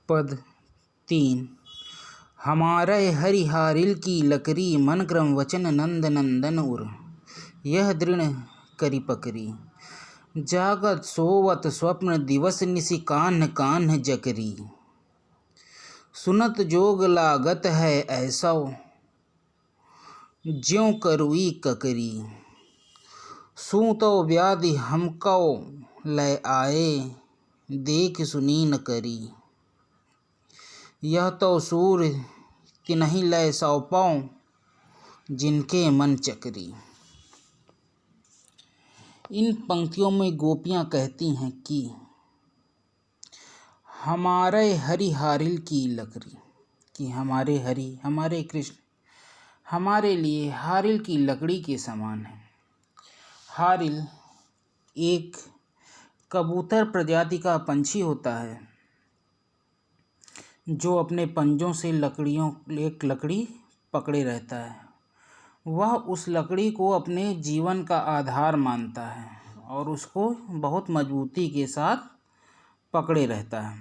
पद 3। हमारे हरिहारिल की लकरी, मन क्रम वचन नंद नंदन उर। यह दृढ़ करी पकरी, जागत सोवत स्वप्न दिवस निशि कान्ह कान्ह जकरी। सुनत जोग लागत है ऐसो, ज्यों करुई ककरी। सूतो व्याधि हमको लै आए, देख सुनी न करी। यह तो सूर तिन्हि लै सौंपौ, जिनके मन चकरी। इन पंक्तियों में गोपियाँ कहती हैं कि हमारे हरिहारिल की लकड़ी, कि हमारे हरि, हमारे कृष्ण हमारे लिए हारिल की लकड़ी के समान है। हारिल एक कबूतर प्रजाति का पंछी होता है जो अपने पंजों से एक लकड़ी पकड़े रहता है। वह उस लकड़ी को अपने जीवन का आधार मानता है और उसको बहुत मजबूती के साथ पकड़े रहता है।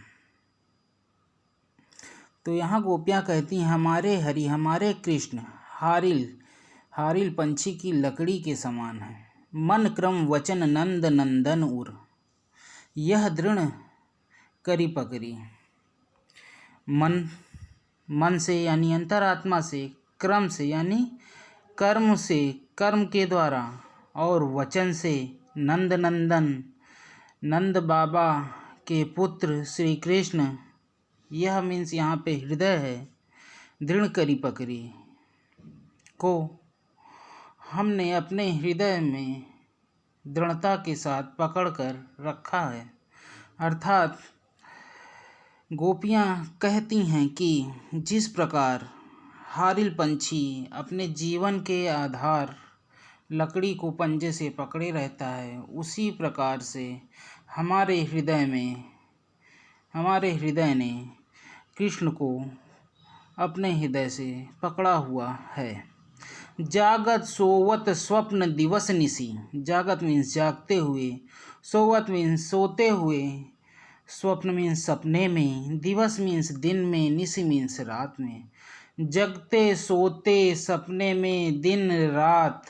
तो यहाँ गोपियाँ कहती हैं हमारे हरि, हमारे कृष्ण हारिल पंछी की लकड़ी के समान है। मन क्रम वचन नंद नंदन उर। यह दृढ़ करी पकड़ी, मन से यानी अंतरात्मा से, क्रम से यानी कर्म से, कर्म के द्वारा, और वचन से नंद नंदन, नंद बाबा के पुत्र श्री कृष्ण। यह मीन्स यहाँ पे हृदय है। दृढ़ करी पकड़ी को हमने अपने हृदय में दृढ़ता के साथ पकड़ कर रखा है। अर्थात गोपियाँ कहती हैं कि जिस प्रकार हारिल पंछी अपने जीवन के आधार लकड़ी को पंजे से पकड़े रहता है, उसी प्रकार से हमारे हृदय ने कृष्ण को अपने हृदय से पकड़ा हुआ है। जागत सोवत स्वप्न दिवस निशि। जागत मीन्स जागते हुए, सोवत मीन्स सोते हुए, स्वप्न मीन्स सपने में, दिवस मीन्स दिन में, निशि मीन्स रात में। जगते सोते सपने में दिन रात,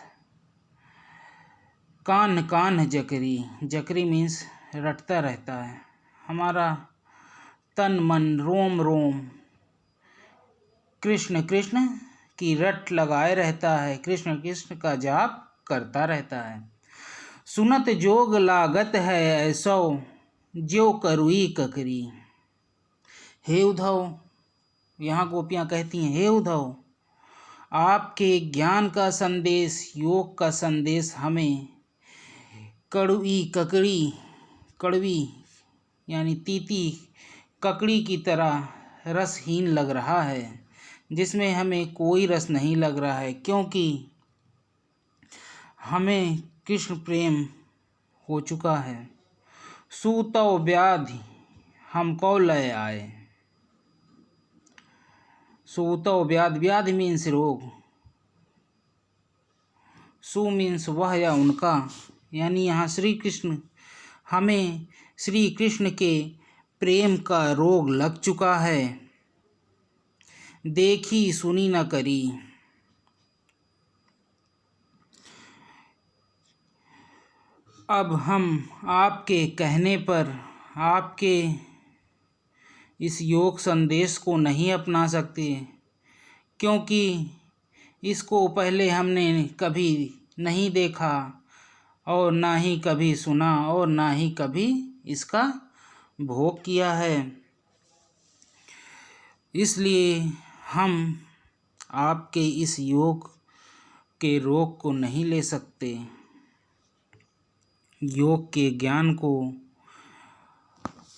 कान्ह कान्ह जकरी। जकरी मीन्स रटता रहता है। हमारा तन मन रोम रोम कृष्ण कृष्ण की रट लगाए रहता है, कृष्ण कृष्ण का जाप करता रहता है। सुनत जोग लागत है ऐसो, ज्यों करुई ककरी। हे उद्धव, यहाँ गोपियाँ कहती हैं हे उद्धव, आपके ज्ञान का संदेश, योग का संदेश हमें कड़वी यानी तीती ककड़ी की तरह रसहीन लग रहा है, जिसमें हमें कोई रस नहीं लग रहा है, क्योंकि हमें कृष्ण प्रेम हो चुका है। सूतो व्याधि हमको लय आए। सूतो व्याधि मीन्स रोग, सु मीन्स वह या उनका, यानी यहाँ श्री कृष्ण, हमें श्री कृष्ण के प्रेम का रोग लग चुका है। देखी सुनी न करी। अब हम आपके कहने पर आपके इस योग संदेश को नहीं अपना सकते, क्योंकि इसको पहले हमने कभी नहीं देखा और ना ही कभी सुना और ना ही कभी इसका भोग किया है। इसलिए हम आपके इस योग के रोग को नहीं ले सकते, योग के ज्ञान को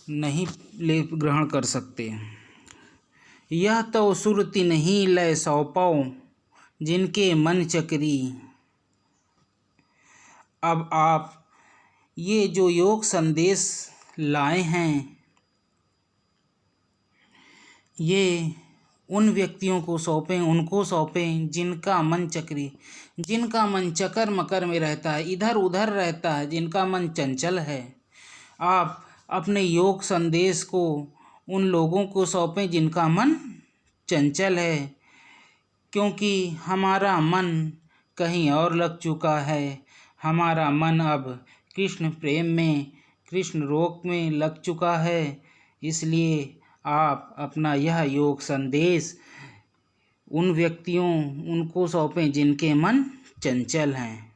नहीं ग्रहण कर सकते। यह तो सुरति नहीं लय सौंपौ, जिनके मन चकरी। अब आप ये जो योग संदेश लाए हैं, ये उन व्यक्तियों को सौंपें, उनको सौंपें जिनका मन चक्री, जिनका मन चकर मकर में रहता है, इधर उधर रहता है, जिनका मन चंचल है। आप अपने योग संदेश को उन लोगों को सौंपें जिनका मन चंचल है, क्योंकि हमारा मन कहीं और लग चुका है। हमारा मन अब कृष्ण प्रेम में, कृष्ण रोग में लग चुका है। इसलिए आप अपना यह योग संदेश उन व्यक्तियों उनको सौंपें जिनके मन चंचल हैं।